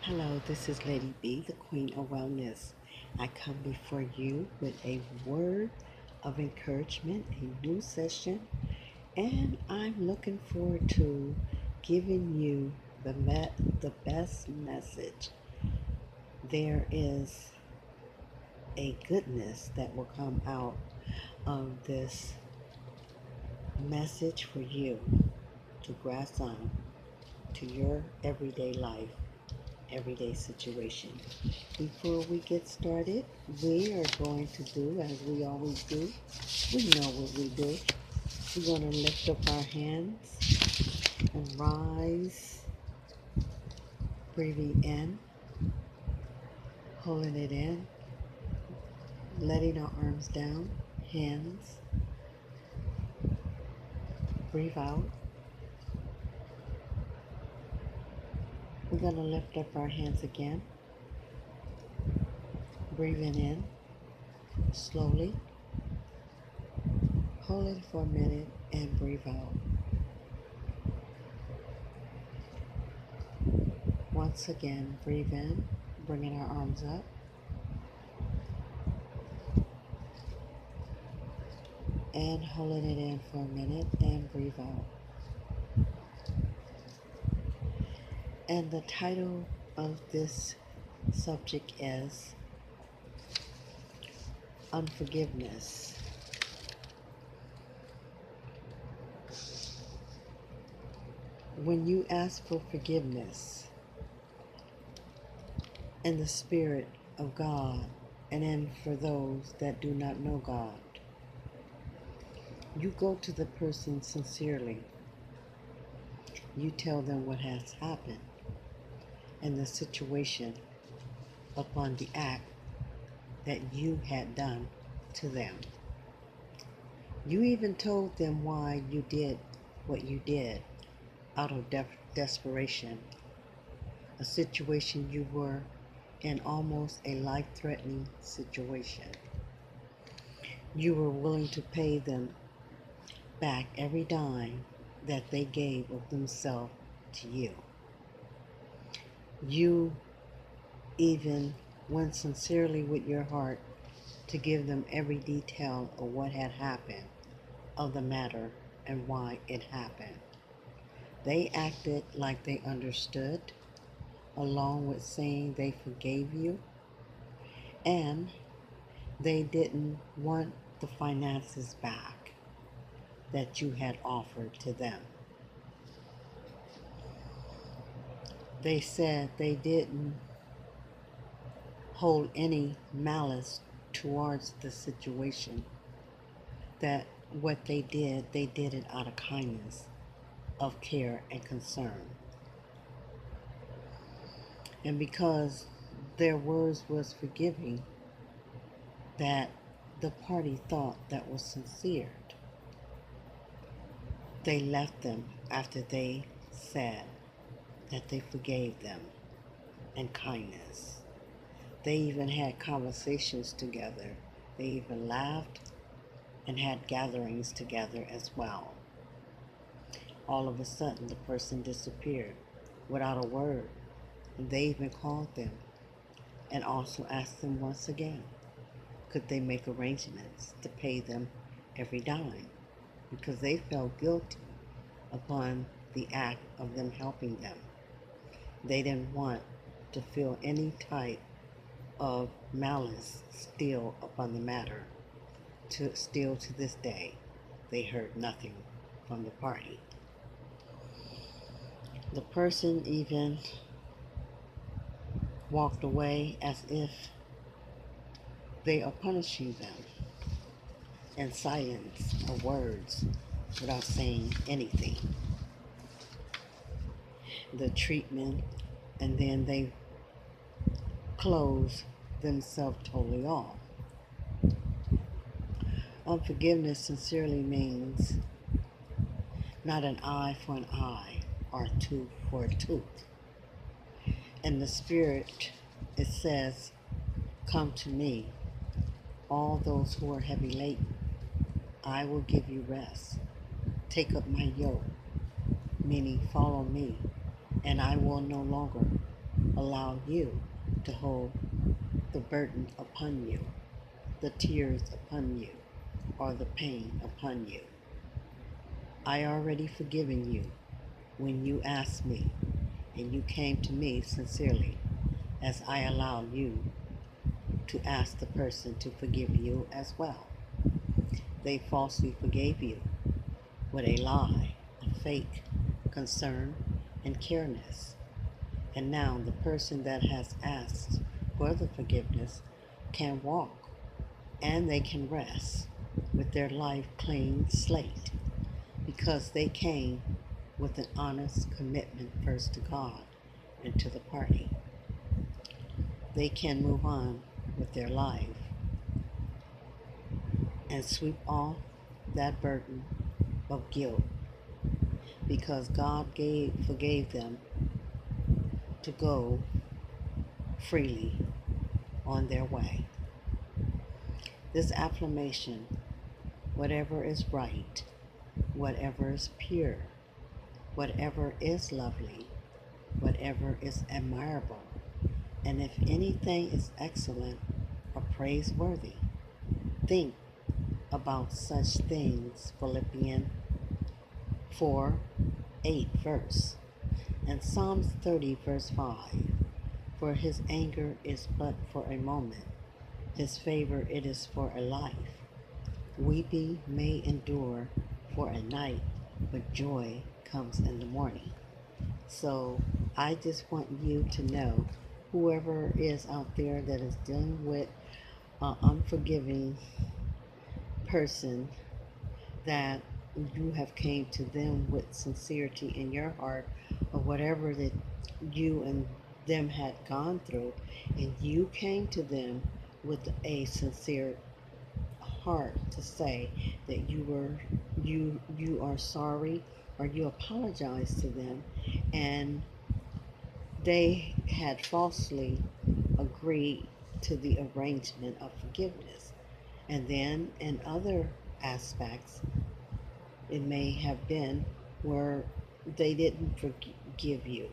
Hello, this is Lady B, the Queen of Wellness. I come before you with a word of encouragement, a new session, and I'm looking forward to giving you the best message. There is a goodness that will come out of this message for you to grasp on to your everyday life, everyday situation. Before we get started, we are going to do as we always do. We know what we do. We're going to lift up our hands and rise, breathing in, holding it in, letting our arms down, hands, breathe out. We're going to lift up our hands again, breathing in slowly, hold it for a minute, and breathe out. Once again, breathe in, bringing our arms up. And holding it in for a minute and breathe out. And the title of this subject is Unforgiveness. When you ask for forgiveness in the Spirit of God, and then for those that do not know God, you go to the person sincerely. You tell them what has happened and the situation upon the act that you had done to them. You even told them why you did what you did out of desperation, a situation you were in, almost a life-threatening situation. You were willing to pay them back every dime that they gave of themselves to you. You even went sincerely with your heart to give them every detail of what had happened, of the matter, and why it happened. They acted like they understood, along with saying they forgave you, and they didn't want the finances back that you had offered to them. They said they didn't hold any malice towards the situation, that what they did it out of kindness, of care and concern. And because their words was forgiving, that the party thought that was sincere, they left them after they said that they forgave them in kindness. They even had conversations together. They even laughed and had gatherings together as well. All of a sudden, the person disappeared without a word. And they even called them and also asked them once again, could they make arrangements to pay them every dime, because they felt guilty upon the act of them helping them. They didn't want to feel any type of malice still upon the matter. Still to this day, they heard nothing from the party. The person even walked away as if they are punishing them in silence of words without saying anything. The treatment, and then they close themselves totally off. Unforgiveness sincerely means not an eye for an eye or a tooth for a tooth. In the Spirit, it says, come to me, all those who are heavy laden. I will give you rest. Take up my yoke, meaning follow me, and I will no longer allow you to hold the burden upon you, the tears upon you, or the pain upon you. I already forgiven you when you asked me and you came to me sincerely, as I allow you to ask the person to forgive you as well. They falsely forgave you with a lie, a fake concern, and careness. And now the person that has asked for the forgiveness can walk and they can rest with their life clean slate because they came with an honest commitment first to God and to the party. They can move on with their life and sweep off that burden of guilt because God forgave them to go freely on their way. This affirmation, whatever is right, whatever is pure, whatever is lovely, whatever is admirable, and if anything is excellent or praiseworthy, think about such things. Philippians 4:8 verse, and Psalms 30 verse 5. For his anger is but for a moment, his favor it is for a life. Weeping may endure for a night, but joy comes in the morning. So I just want you to know, whoever is out there that is dealing with an unforgiving person, that you have came to them with sincerity in your heart of whatever that you and them had gone through, and you came to them with a sincere heart to say that you are sorry, or you apologize to them, and they had falsely agreed to the arrangement of forgiveness. And then in other aspects, it may have been where they didn't forgive you.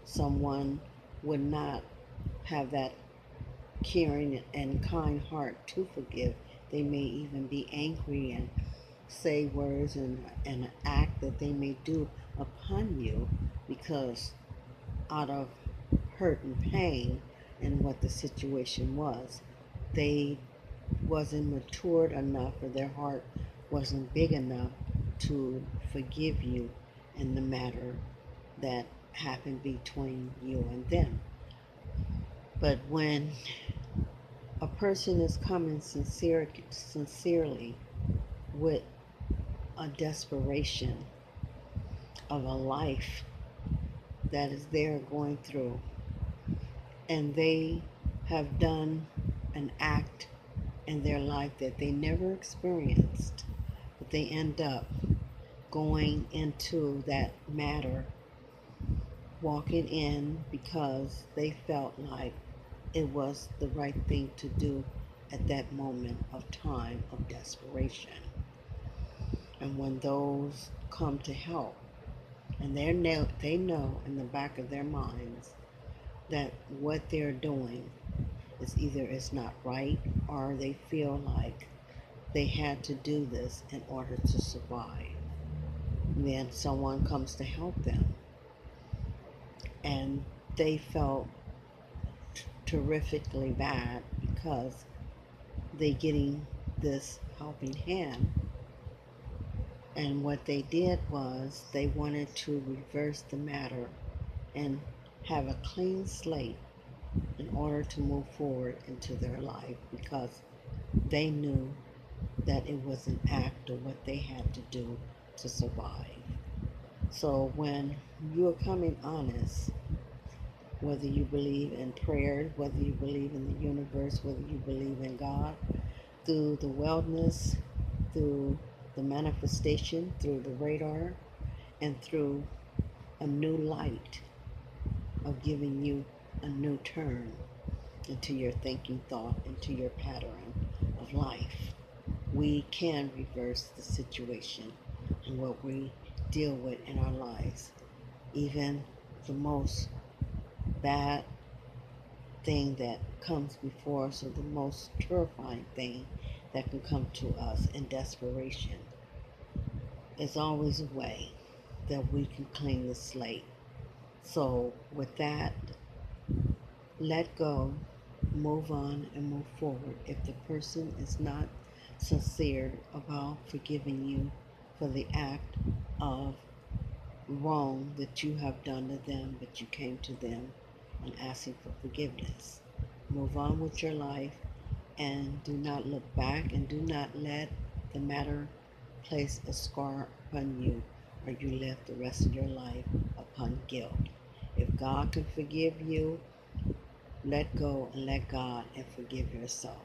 Someone would not have that caring and kind heart to forgive. They may even be angry and say words and act that they may do upon you because out of hurt and pain and what the situation was, they wasn't matured enough, or their heart wasn't big enough to forgive you in the matter that happened between you and them. But when a person is coming sincerely with a desperation of a life that is they're going through, and they have done an act in their life that they never experienced, but they end up going into that matter, walking in because they felt like it was the right thing to do at that moment of time of desperation. And when those come to help, and they know in the back of their minds that what they're doing is either it's not right, or they feel like they had to do this in order to survive. And then someone comes to help them, and they felt terrifically bad because they getting this helping hand. And what they did was they wanted to reverse the matter and have a clean slate in order to move forward into their life, because they knew that it was an act of what they had to do to survive. So when you're coming honest, whether you believe in prayer, whether you believe in the universe, whether you believe in God, through the wellness, through the manifestation, through the radar, and through a new light of giving you a new turn into your thinking thought, into your pattern of life, we can reverse the situation and what we deal with in our lives. Even the most bad thing that comes before us, or the most terrifying thing that can come to us in desperation, is always a way that we can clean the slate. So, with that, let go, move on, and move forward. If the person is not sincere about forgiving you for the act of wrong that you have done to them, but you came to them and asking for forgiveness, move on with your life and do not look back, and do not let the matter place a scar upon you, or you live the rest of your life upon guilt. If God can forgive you, let go and let God, and forgive yourself.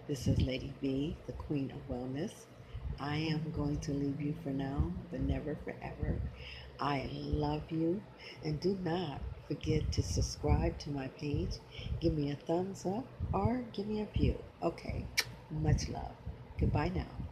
This is Lady B, the Queen of Wellness. I am going to leave you for now, but never forever. I love you, and do not forget to subscribe to my page. Give me a thumbs up or give me a view. Okay, much love. Goodbye now.